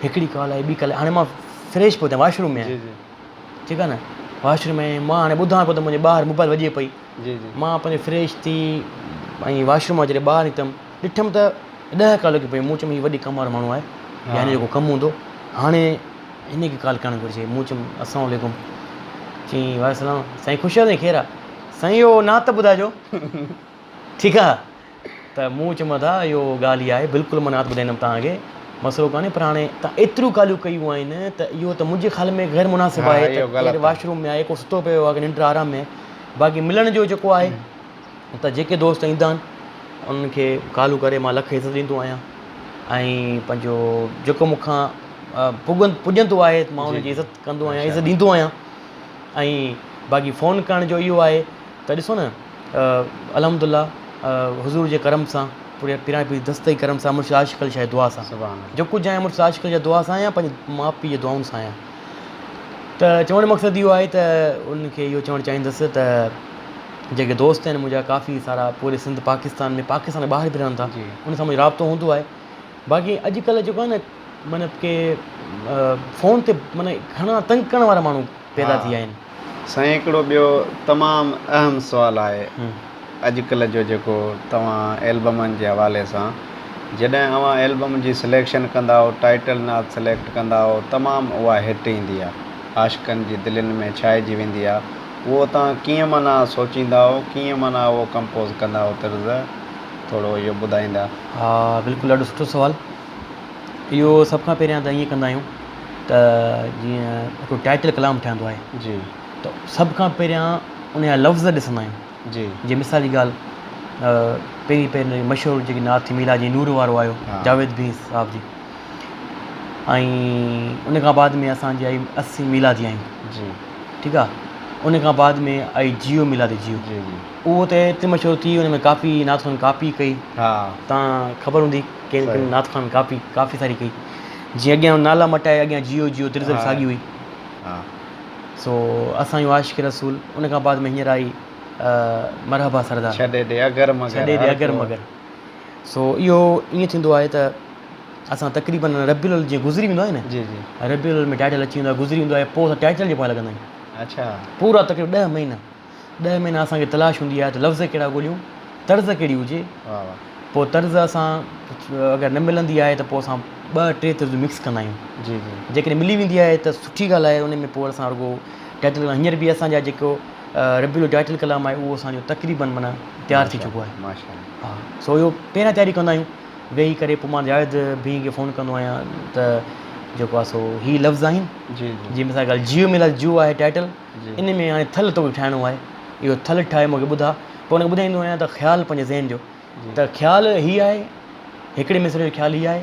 हिकिड़ी कॉल आई, ॿी कॉल आई। हाणे मां फ्रेश पियो थियां, वॉशरूम में आहियां, ठीकु आहे न, वॉशरूम में मां हाणे ॿुधां पियो त मुंहिंजे ॿाहिरि मोबाइल वॼे पई, मां पंहिंजे फ्रेश थी ऐं वॉशरूम मां जॾहिं ॿाहिरि निकितमि ॾिठमि त 10 कॉल लॻी पई। मूं चयुमि हीअ वॾी कम वारो माण्हू आहे या हिन जेको कमु हूंदो, हाणे हिन खे कॉल करणु घुरिजे। मूं चयुमि अस्सलाम वालेकुम। चई वालेकुम साईं, ख़ुशि आहियो? ख़ैरु आहे साईं इहो नात ॿुधाइजो ठीकु आहे त मूं चयोमांसि हा इहो ॻाल्हि इहा आहे बिल्कुलु मां नात ॿुधाईंदुमि तव्हांखे मसइलो कान्हे पर हाणे तव्हां एतिरियूं ॻाल्हियूं कयूं आहिनि त इहो त मुंहिंजे ख़्याल में ग़ैर मुनासिबु आहे इहो त ग़लति केरु वॉशरूम में आहे को सुतो पियो आहे निंड आराम में बाक़ी मिलण जो जेको आहे त जेके दोस्त ईंदा आहिनि उन्हनि खे कॉलूं करे मां लख इज़त ॾींदो आहियां ऐं पंहिंजो जेको मूंखां पुॼंदो आहे मां उनजी इज़त कंदो आहियां इज़त ॾींदो आहियां ऐं बाक़ी फ़ोन करण जो इहो आहे त ॾिसो न अलहमदुल्ला हुज़ूर जे करम सां पूरे पिरा पी दस्तई करम सां मुर्शिद आशिक़ल शाह दुआ सां जो कुझु आहियां मुर्शिद आशिक़ल जा दुआ सां आहियां पंहिंजे माउ पीउ जे दुआउनि सां आहियां त चवण जो मक़सदु इहो आहे त उनखे इहो चवणु चाहींदुसि त जेके दोस्त आहिनि मुंहिंजा काफ़ी सारा पूरे सिंध पाकिस्तान में ॿाहिरि बि रहनि था उन सां मुंहिंजो राब्तो हूंदो आहे बाक़ी अॼुकल्ह जेको आहे न मतिलबु की फ़ोन ते माना घणा तंग करण वारा माण्हू पैदा थी विया आहिनि साईं हिकिड़ो ॿियो तमामु अहम सुवालु आहे अॼुकल्ह जो जेको तव्हां एल्बमनि जे हवाले सां जॾहिं अव्हां एल्बम जी सिलेक्शन कंदा टाइटल नात सिलेक्ट कंदा तमामु उहा हिट ईंदी आहे आशिक़नि जी दिलनि में छाइजी वेंदी आहे उहो तव्हां कीअं माना सोचींदा कीअं माना उहो कंपोज़ कंदा तर्ज़ थोरो इहो ॿुधाईंदा हा बिल्कुलु ॾाढो सुठो सुवालु इहो सभ खां पहिरियां त ईअं कंदा आहियूं त जीअं हिकिड़ो टाइटल कलाम ठहंदो आहे जी त सभ खां पहिरियां उनजा लफ़्ज़ ॾिसंदा आहियूं जी जीअं मिसाल जी ॻाल्हि पहिरीं मशहूरु जेकी नात थी मीला जी नूर वारो आयो जावेद भी साहब जी ऐं उन खां बाद में असांजी आई 80 मीलादी आहियूं जी ठीकु आहे उन खां बाद में आई जियो मिलादी जियो जी जी उहो त एतिरी मशहूरु थी हुन में काफ़ी नातख़ान कापी कई हा तव्हां ख़बर हूंदी कहिड़ी नातख़ान काफ़ी सारी कई जीअं अॻियां नाला मटाए अॻियां जियो जियो तिरज़ल साॻी हुई हा सो असांजो आशिक़ रसूल उन खां बाद में हींअर आई मरहबा सरदार छॾे ॾे अगर मगर सो इहो ईअं थींदो आहे त असां तक़रीबन रबीउल जीअं गुज़री वेंदो आहे न जी जी रबीउल में टाइटल अची वेंदो आहे गुज़री वेंदो आहे पोइ असां टाइटल जे पोइ लॻंदा आहियूं अच्छा पूरा तक़रीबन 10 महीना असांखे तलाश हूंदी आहे त लफ़्ज़ कहिड़ा ॻोल्हियूं तर्ज़ कहिड़ी हुजे पोइ तर्ज़ असां अगरि न मिलंदी आहे त पोइ असां 2-3 तर्ज़ मिक्स कंदा आहियूं जी जी जेकॾहिं मिली वेंदी आहे त सुठी ॻाल्हि आहे उन में पोइ असां रुॻो टाइटल हींअर बि असांजा जेको रबीउल टाइटल कलाम आहे उहो असांजो तक़रीबन माना तयारु थी चुको आहे माशाअल्लाह हा सो इहो पहिरियां तयारी कंदा आहियूं वेही करे पोइ मां जावेद भी खे फ़ोन कंदो आहियां त जेको आहे सो हीअ लफ़्ज़ आहिनि जी जीअं मिसाल ॻाल्हि जियो मिला जियो आहे टाइटल इन में हाणे थल तोखे ठाहिणो आहे इहो थल ठाहे मूंखे ॿुधा पोइ हुनखे ॿुधाईंदो आहियां त ख़्यालु पंहिंजे ज़हन जो त ख़्यालु हीअ आहे हिकिड़े मिसरे जो ख़्यालु हीअ आहे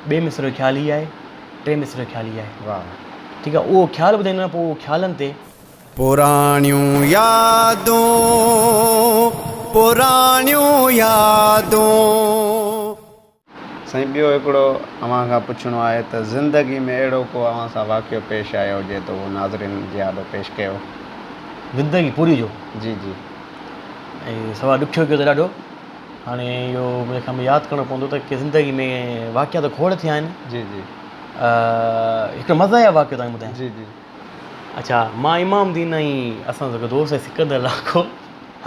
ॿिए मिसरे जो ख़्यालु हीअ आहे टे मिसरे जो ख़्यालु हीअ आहे वाह ठीकु आहे उहो ख़्यालु ॿुधाईंदो आहियां पोइ उहो ख़्यालनि ते पुराणियूं यादूं साईं ॿियो हिकिड़ो अव्हां खां पुछिणो आहे त ज़िंदगी में अहिड़ो को अव्हां सां वाक़ियो पेश आयो हुजे त उहो नाज़रीन जे आॾो पेश कयो ज़िंदगी पूरी जो जी जी ऐं सवाइ ॾुखियो कयो त ॾाढो हाणे इहो मुंहिंजे खां यादि करिणो पवंदो त की ज़िंदगी में वाक़िया त खोड़ थिया आहिनि जी जी हिकिड़ो मज़ा जो वाक़ियो तव्हांखे ॿुधायां जी जी अच्छा मां इमाम दीन ऐं असां जेको दोस्त आहे सिकंदर लाखो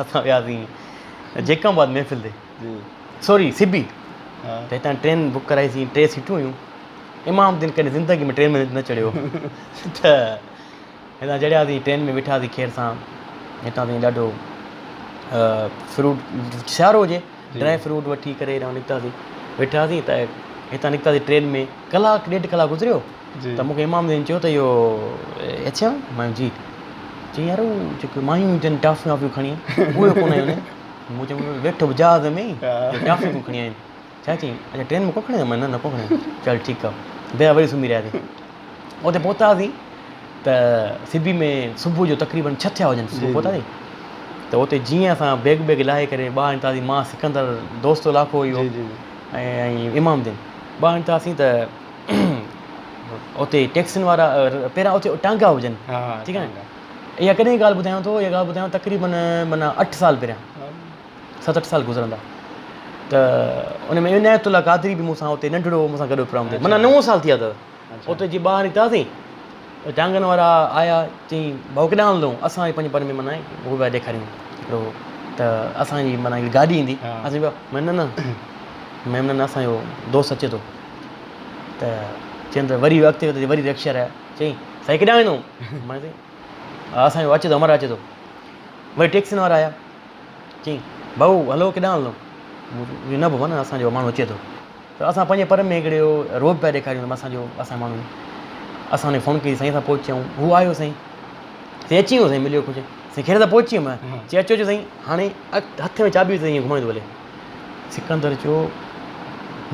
असां वियासीं जेकाबाद महफ़िल ते जी सॉरी सिबी हा त हितां ट्रेन बुक कराईसीं 3 सीटूं हुयूं इमाम दीन कॾहिं ज़िंदगी में ट्रेन में न चढ़ियो त हितां चढ़ियासीं ट्रेन में वेठासीं ख़ैर सां हितां ताईं ॾाढो फ्रूट सियारो हुजे ड्राई फ्रूट वठी करे हेॾां निकितासीं वेठासीं त हितां निकितासीं ट्रेन में कलाकु 1.5 कलाक गुज़रियो त मूंखे इमाम दीन चयो त इहो अच्छा मां जी चई यार उहो जेको मायूं हुजनि टाफियूं वाफियूं खणी उहे कोन आहिनि मूं चयो वेठो जहाज़ में ई टाफियूं खणी आहिनि छा चई अच्छा ट्रेन में को खणे मां न को खणे चल ठीकु आहे ॿिया वरी सुम्ही रहियासीं उते पहुतासीं त सिबी में सुबुह जो तक़रीबन 6 थिया हुजनि सुबुह पहुतासीं त उते जीअं असां बैग लाहे करे ॿाहिरि निकितासीं मां सिकंदर दोस्तो इलाइक़ो इहो ऐं इमाम दीन ॿाहिरि निकितासीं त उते टैक्सियुनि वारा पहिरियां उते टांगा हुजनि ठीकु आहे इहा कॾहिं ॻाल्हि ॿुधायांव थो इहा ॻाल्हि ॿुधायांव तक़रीबन माना 8 साल पहिरियां 7-8 साल गुज़रंदा त उन में इनायतुल्ला क़ादरी बि मूंसां उते नंढड़ो मूंसां गॾु पियो हूंदो माना 9 साल थिया अथव उते जीअं ॿाहिरि निकितासीं टांगनि वारा आया चई भाऊ केॾांहुं हलंदो असां पंहिंजे पर में माना उहो पिया ॾेखारियूं हिकिड़ो त असांजी माना गाॾी ईंदी असां न न असांजो दोस्त अचे थो त चवनि त वरी अॻिते वरी रिक्शा रहिया चई साईं केॾांहुं वेंदो मां चई असांजो अचे थो अमर अचे थो वरी टैक्सीन वारा आया चई भाऊ हलो केॾांहुं हलूं न बाबा न असांजो माण्हू अचे थो त असां पंहिंजे पर में हिकिड़े रोड पिया ॾेखारियूं असांजे माण्हू असां हुनखे फ़ोन कई साईं असां पहुचूं हू आयो साईं अची वियो साईं मिलियो कुझु साईं खैर त पहुची वियुमि चई अचो साईं हाणे हथ में चाबी साईं घुमाईंदो भले सिकंदर चयो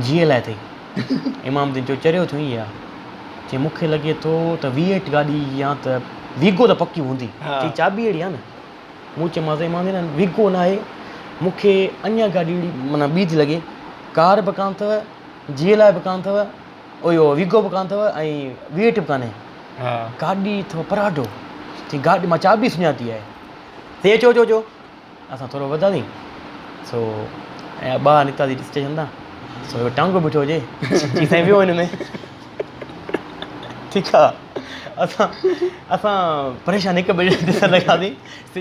जीअं लाइ अथई इमामुद्दीन चयो चरियो थियो ईअं आहे चई मूंखे लॻे थो त V8 गाॾी या त वीगो त पकी हूंदी चई चाबी अहिड़ी आहे न मूं चयोमांसि इमामुद्दीन वीगो न आहे मूंखे अञा गाॾी माना ॿी थी लॻे कार बि कान अथव GLI बि कान अथव इहो वीगो बि कान अथव ऐं V8 बि कान्हे गाॾी अथव पराडो चई गाॾी मां चाबी सुञाती आहे ते चो असां थोरो वधासीं सो ऐं ॿार निकितासीं स्टेशन तां सो टांगो बीठो हुजे चई साईं वियो हिन में ठीकु आहे असां परेशान हिक ॿिए ॾिसण लॻासीं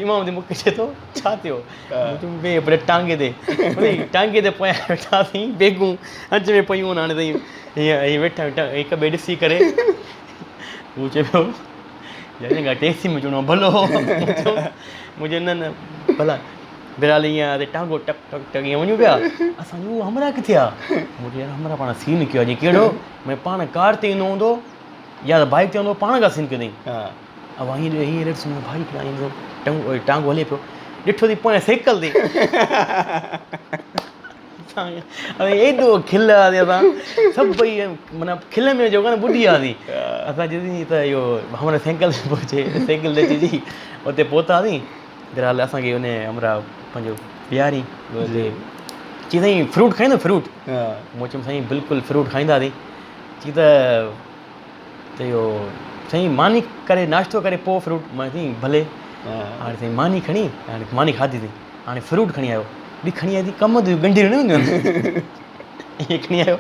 इमामुद्दीन मूंखे चए थो छा थियो वे पर टांगे ते पोयां वेठासीं बेगूं हज में पयूं हाणे ताईं हीअं वेठा हिक ॿिए ॾिसी करे हू चए पियो जॾहिं टैक्सी में चवणो भलो मुंहिंजे न भला बिराल ईअं टांगो टक टक टक ईअं वञूं पिया असां हमरा किथे आहे मुंहिंजो यार हमरा पाण सीन कयो आहे कहिड़ो भई पाण कार ते ईंदो हूंदो या त बाइक ते हूंदो पाण खां सीन कयईं अब हीअं ॾिसो भाई टांगो हले पियो ॾिठो थी पोयां साइकिल ते एॾो खिल आहे असां सभु भई माना खिल में जेको आहे न ॿुधी वियासीं असां चयोसीं त इहो हमरा साइकिल ते पहुचे साइकिल ते अची उते पहुतासीं बिराल असांखे उन हमरा पंहिंजो प्यारी चई साईं फ्रूट खाईंदो फ्रूट मूं चयुमि साईं बिल्कुलु फ्रूट खाईंदासीं चई त इहो साईं मानी करे नाश्तो करे पोइ फ्रूट मां साईं भले हाणे साईं मानी खणी हाणे मानी खाधी हाणे फ्रूट खणी आयो ॿी खणी आई कम ते गंढियूं न हूंदियूं आहिनि ईअं खणी आयो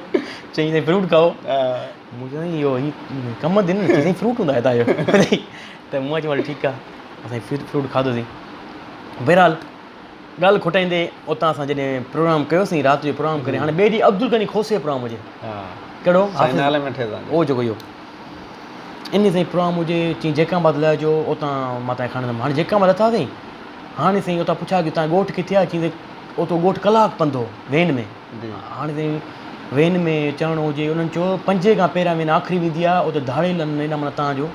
चई साईं फ्रूट खाओ मूं चयो साईं इहो कम ते न साईं फ्रूट हूंदा हितां जो त मूं चयो ठीकु आहे असां फ्रूट खाधोसीं बहरहाल ॻाल्हि खुटाईंदे उतां असां जॾहिं प्रोग्राम कयोसीं राति जो प्रोग्राम करे हाणे ॿिए ॾींहुं अब्दुल गनी खोसे जो प्रोग्राम हुजे कहिड़ो उहो जेको इहो इन साईं प्रोग्राम हुजे चई जैकाबाद लाहिजो उतां मां तव्हांखे खणंदुमि हाणे जैकाबाद लथासीं हाणे साईं उतां पुछा की तव्हां ॻोठु किथे आहे चई उतो ॻोठु कलाकु पंधु वेन में हाणे साईं वेन में चढ़णो हुजे उन्हनि चयो 5 खां पहिरियां वेन आख़िरी वेंदी आहे उते धाड़ेल हेॾा माना तव्हांजो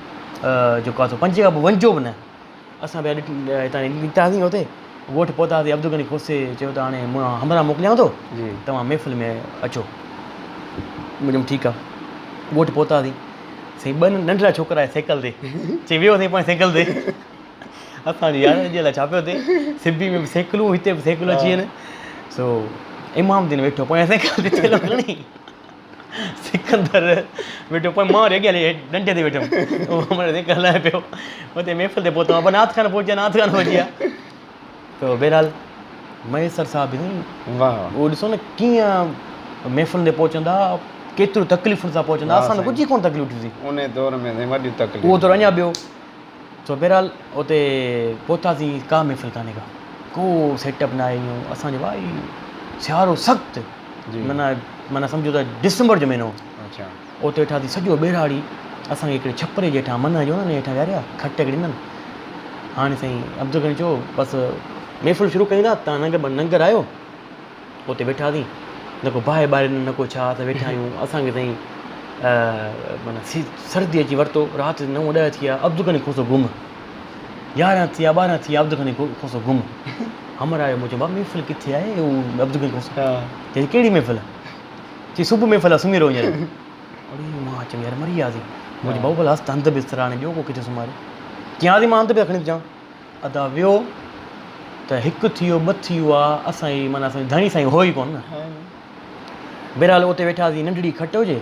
जेको आहे 5 खां पोइ वञिजो बि न असां पिया हितां निकितासीं हुते ॻोठु पहुतासीं अब्दुल गनी खोसे चयो त हाणे मां हमरा मोकिलियांव थो तव्हां महफ़िल में अचो मुंहिंजो ठीकु आहे ॻोठु पहुतासीं साईं 2 नंढड़ा छोकिरा आहे साइकिल ते चई वियो साईं पंहिंजे साइकिल ते असांजी यार जे लाइ छा पियो थिए सिबी में बि साइकिलूं हिते बि साइकिलूं अची आहिनि सो इमामुद्दीन वेठो पोयां साइकिल ते थेलो खणी सिकंदर वेठो पोइ मां वरी अॻियां डंडे ते वेठुमि उहो साइकिल हलाए पियो हुते महफ़िल ते पहुतो पर नाथ खान पहुची विया त बहरहाल मयसर साहिबु उहो ॾिसो न कीअं महफ़िल ते पहुचंदा केतिरियूं तकलीफ़ुनि सां पहुचंदा असां कुझु ई कोन तकलीफ़ थी उन दौर में वॾी तकलीफ़ उहो थोरो अञा ॿियो सो बहरहाल उते पहुतासीं का महफ़िल कान्हे का को सेटअप न आहे ईअं असांजो भाई सियारो सख़्तु माना सम्झो त डिसंबर जो महीनो अच्छा उते वेठासीं सॼो ॿेराड़ी असांखे हिकिड़े छपरे जे हेठां मन जो न हेठां विहारिया खट ॾिननि हाणे साईं अब्दुल गनी चयो बसि महफ़िल शुरू कयूं था तव्हां नंगर आयो उते वेठासीं न को बाहि ॿाहिरि न को छा त वेठा आहियूं असांखे साईं माना सर्दी अची वरितो राति 9-10 थी विया अब्दुल गनी खोसो गुम 11 थी विया 12 थी विया अब्दुल गनी खोसो गुम हमरा आयो मुंहिंजो महफ़िल किथे आहे उहो अब्दुल गनी खोसो चई कहिड़ी महफ़िल चई सुबुह महफ़िल आहे सुम्ही रहो हींअर अड़े मां चयो यार मरी वियासीं मुंहिंजो भाऊ भला हस्त हंधि बिस्तरा हाणे ॿियो को किथे सुम्हारे कीअं मां हंधि बि खणी अचां अदा वियो त हिकु थी वियो 2 थी वियो आहे असांजी माना असांजी धणी साईं हो ई कोन न बहरहाल उते वेठासीं नंढड़ी खट हुजे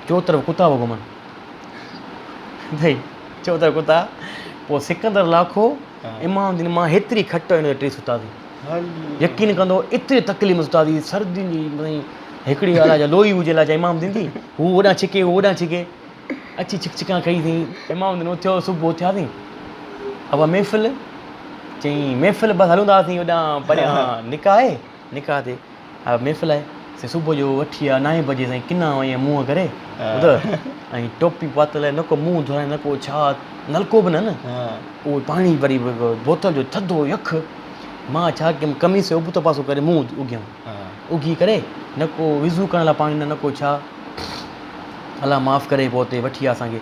चोतरफ़ कुता पिया घुमनि भई चोतरफ़ कुता पोइ सिकंदर लाखो इमामुद्दीन मां हेतिरी खट हिन टे सुतासीं यकीन कंदो एतिरी तकलीफ़ में सुतासीं सर्दी जी हिकिड़ी ॻाल्हि आहे लोई हुजे लाइ इमामुद्दीन थी हू होॾां छिके हू होॾां छिके अची छिकछिका कईसीं इमामुद्दीन उथियो सुबुह उथियासीं अब महफ़िल चई महफ़िल बसि हलूं था असीं होॾां परियां निकाह आहे निकाह ते हा महफ़िल आहे से सुबुह जो वठी आहे 9 बजे साईं किना ईअं मुंहुं करे ॿुध ऐं टोपी पातल न को मुंहुं धोराए न को छा नलको बि न उहो पाणी वरी बोतल जो थधो यख मां छा कयमि कमीस जो उबतो पासो करे मुंहुं उगियमि उगी करे न को विज़ू करण लाइ पाणी न को छा अलाह माफ़ु करे पोइ हुते वठी आहे असांखे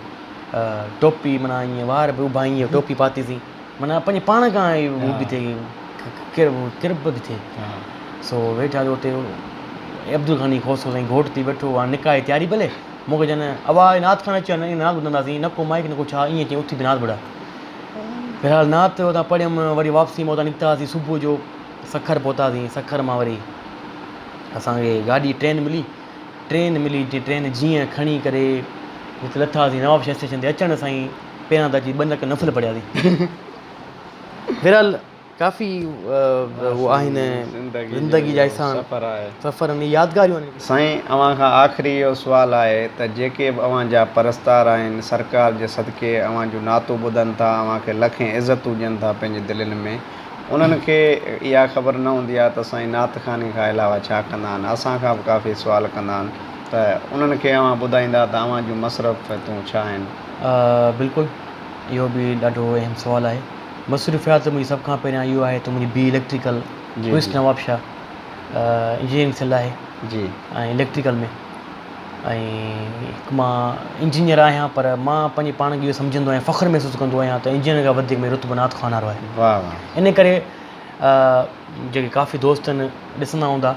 टोपी माना ईअं वार बि उभाई ईअं टोपी पातीसीं माना पंहिंजे पाण खां हू बि थिए किरब बि थिए सो वेठा जो हुते अब्दुल ग़नी खोसो साईं घोट थी वेठो हाणे निकाह जी तयारी भले मूंखे जन आवाज़ नात खण अची वञे नात ॿुधंदासीं न को माइक न को छा ईअं चई उथी बि नात ॿुधा फ़िलहालु नात हुतां पढ़ियमि वरी वापसी मां हुतां निकितासीं सुबुह जो सखर पहुतासीं सखर मां वरी असांखे गाॾी ट्रेन मिली ट्रेन जीअं खणी करे हिते लथासीं नवाबशाह स्टेशन ते अचण साईं पहिरियां त अची 2 नक नफ़िल पढ़ियासीं फ़िलहालु काफ़ी उहो आहिनि ज़िंदगी जा हिसा सफ़र में यादगारियूं आहिनि साईं अव्हां खां आख़िरी इहो सुवालु आहे त जेके बि अव्हां जा परस्तार आहिनि सरकार जे सदके अव्हां जो नातो ॿुधनि था अव्हांखे लखें इज़तूं ॾियनि था पंहिंजे दिलनि में उन्हनि खे इहा ख़बर न हूंदी आहे त साईं नात ख़ानी खां अलावा छा कंदा आहिनि असांखां बि काफ़ी सुवाल कंदा आहिनि त उन्हनि खे अव्हां ॿुधाईंदा त अव्हां जूं मसरफ़ूं छा आहिनि बिल्कुलु इहो बि ॾाढो अहम सुवालु आहे मसरूफ़ियात मुंहिंजी सभ खां पहिरियां इहो आहे त मुंहिंजी बी इलेक्ट्रिकल क्विस्ट नवाबशाह इंजीनियरिंग थियल आहे जी ऐं इलेक्ट्रिकल में ऐं मां इंजीनियर आहियां पर मां पंहिंजे पाण खे इहो सम्झंदो आहियां फ़ख़्रु महसूसु कंदो आहियां त इंजीनियर खां वधीक में रुतबो नात ख़ान वारो आहे वाह वाह इन करे जेके काफ़ी दोस्त आहिनि ॾिसंदा हूंदा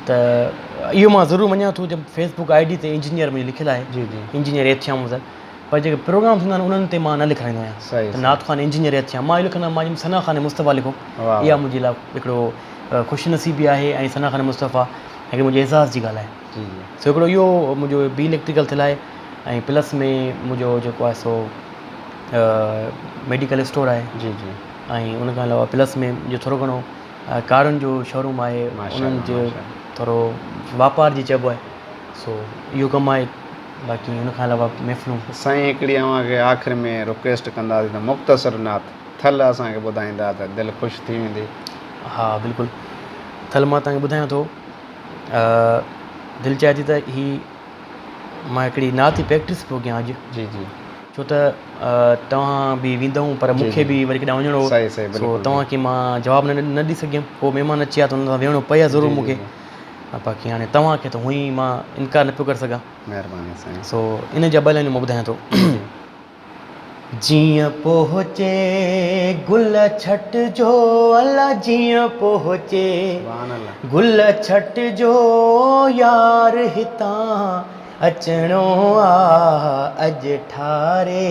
त इहो मां ज़रूरु मञा थो जब फेसबुक ID ते इंजीनियर मुंहिंजी लिखियलु आहे जी जी इंजीनियर एथियाम सर पर जेके प्रोग्राम थींदा आहिनि उन्हनि ते मां न लिखाईंदो आहियां सही त नात ख़ान इंजीनियर एथियाम मां इहो लिखंदो आहियां सना ख़ान मुस्तफ़ा लिखो इहा मुंहिंजे लाइ हिकिड़ो ख़ुशिनसीबी आहे ऐं सना ख़ान मुस्तफ़ा हिकिड़ी मुंहिंजे एज़ाज़ जी ॻाल्हि आहे जी जी सो हिकिड़ो इहो मुंहिंजो बी इलेक्ट्रिकल थियल आहे ऐं प्लस में मुंहिंजो जेको आहे सो मेडिकल स्टोर आहे जी जी ऐं उन खां अलावा प्लस में मुंहिंजो थोरो घणो कारुनि जो शोरूम आहे उन्हनि जो थोरो वापार जी चइबो आहे सो इहो कमु आहे बाक़ी हुन खां अलावा महफ़िलूं साईं हिकिड़ी अव्हांखे आख़िरि में रिक्वेस्ट कंदासीं त मुख़्तसर नात थल असांखे ॿुधाईंदा त दिलि ख़ुशि थी वेंदी हा बिल्कुलु थल मां तव्हांखे ॿुधायां थो दिलि चाहे थी त मां हिकिड़ी नात जी प्रैक्टिस पियो कयां अॼु जी जी छो त तव्हां बि वेंदव पर मूंखे बि वरी केॾांहुं वञिणो हो तव्हांखे मां जवाबु न ॾेई सघियुमि पोइ महिमान अची विया त हुन सां वेहणो पए ज़रूरु मूंखे बाक़ी हाणे तव्हांखे त हुअं ई मां इनकार न पियो करे सघां महिरबानी साईं सो इन जा 2 लाइनूं मां ॿुधायां थो जीअं पहुचे गुल छट जो अला जीअं पहुचे गुल छट जो यार हितां अचणो अॼु ठारे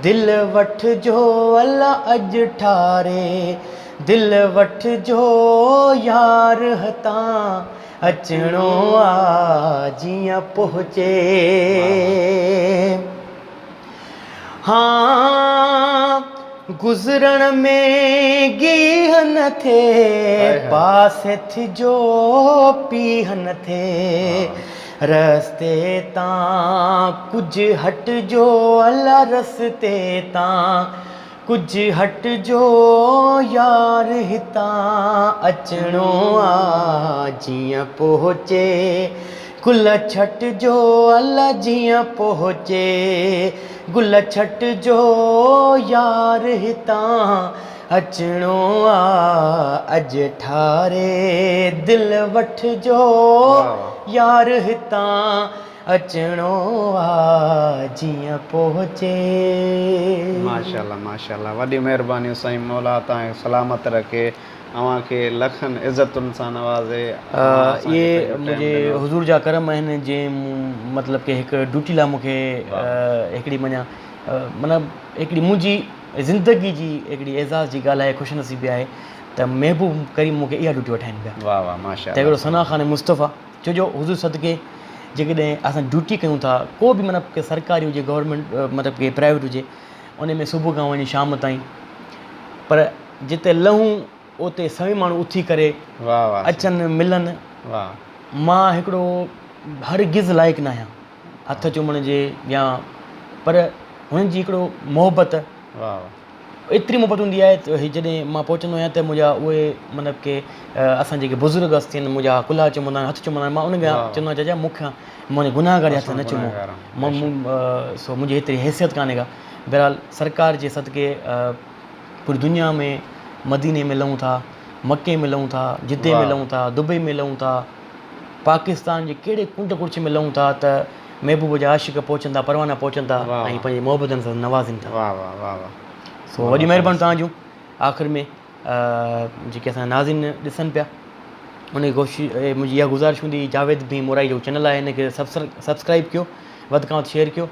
दिलि वठिजो अला अॼु ठारे दिलि वठिजो यार हितां अचणो जीअं पहुचे हाँ गुज़रण में गीह न थे पासे थिजो पीह न थे रस्ते तां कुझु हटिजो अला रस्ते तां कुझु हटिजो यार हितां अचणो जीअं पहुचे गुल छटिजो अला जीअं पहुचे गुल छटिजो यार हितां अचणो अॼु ठारे दिलि वठिजो यार हितां अचणो जीअं पहुचे माशाल्लाह माशाल्लाह वॾी महिरबानी साईं मौला तव्हांखे सलामत रखे अव्हांखे लखनि इज़तुनि सां नवाज़े इहे मुंहिंजे हुज़ूर जा करम आहिनि जंहिं मतिलबु की हिकु ड्यूटी लाइ मूंखे हिकिड़ी मतिलबु हिकिड़ी मुंहिंजी ज़िंदगी जी हिकिड़ी एज़ाज़ जी ॻाल्हि आहे ख़ुशनसीबी आहे त महबूब करीम मूंखे इहा ड्यूटी वठाइनि पिया वाह वाह माशाल्लाह त हिकिड़ो सना ख़ान मुस्तफ़ा छो जो हुज़ूर सदके जेकॾहिं असां ड्यूटी कयूं था को बि मतिलबु की सरकारी हुजे गवर्नमेंट मतिलबु की प्राइवेट हुजे उन में सुबुह खां वञी शाम ताईं पर जिते लहूं उते सभई माण्हू उथी करे अचनि मिलनि मां हिकिड़ो हरगिज़ लाइक़ु न आहियां हथ चुमण जे या पर हुननि जी हिकिड़ो मोहबत एतिरी मोहबत हूंदी आहे त जॾहिं मां पहुचंदो आहियां त मुंहिंजा उहे मतिलबु की असां जेके बुज़ुर्ग हस्ती आहिनि मुंहिंजा कुल्हा चुमंदा आहिनि हथु चुमंदा आहिनि मां उनखे चवंदो आहियां चाचा मूंखां मुंहिंजे गुनाहगार हथ न चुमो सो मुंहिंजी हेतिरी हैसियत कान्हे का। बहरहाल सरकार जे सदके पूरी दुनिया में मदीने में लहूं था, मके में लहूं था, जिद्दे में लहूं था, दुबई में लहूं था, पाकिस्तान जे कहिड़े कुंड कुर्च में लहूं था त महबूब जा आशिक़ पहुचनि था, परवाना पहुचनि था ऐं पंहिंजी मोहबतनि सां नवाज़नि था। वाह वाह वाह वाह। सो वॾी महिरबानी तव्हां जूं। आख़िर में जेके असां नाज़रीन ॾिसनि पिया उनजी कोशिशि मुंहिंजी इहा गुज़ारिश हूंदी जावेद भी मोराई जो चैनल आहे हिनखे सब्सक्राइब कयो, वधि खां वधि शेयर कयो,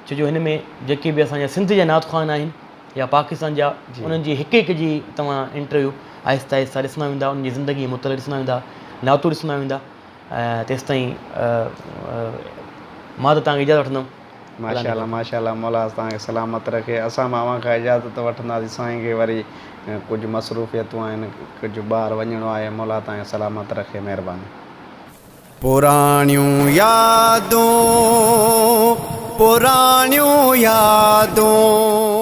छो जो हिन में जेके बि असांजा सिंध जा नात ख़्वान आहिनि या पाकिस्तान जा उन्हनि जी हिकु हिकु जी तव्हां इंटरव्यू आहिस्ता आहिस्ता ॾिसंदा वेंदा, उन्हनि जी ज़िंदगी मुतल ॾिसंदा वेंदा, नातूं ॾिसंदा वेंदा। तेसि ताईं मां त तव्हांखे इजाज़त वठंदुमि। माशाल्लाह माशाल्लाह, मौला तव्हांखे सलामत रखे। असां मामा खां इजाज़त वठंदासीं, साईं खे वरी कुझु मसरूफ़ियतूं आहिनि, कुझु ॿाहिरि वञिणो आहे, मौला तव्हांखे सलामत रखे, महिरबानी। पुराणियूं यादूं, पुराणियूं यादूं।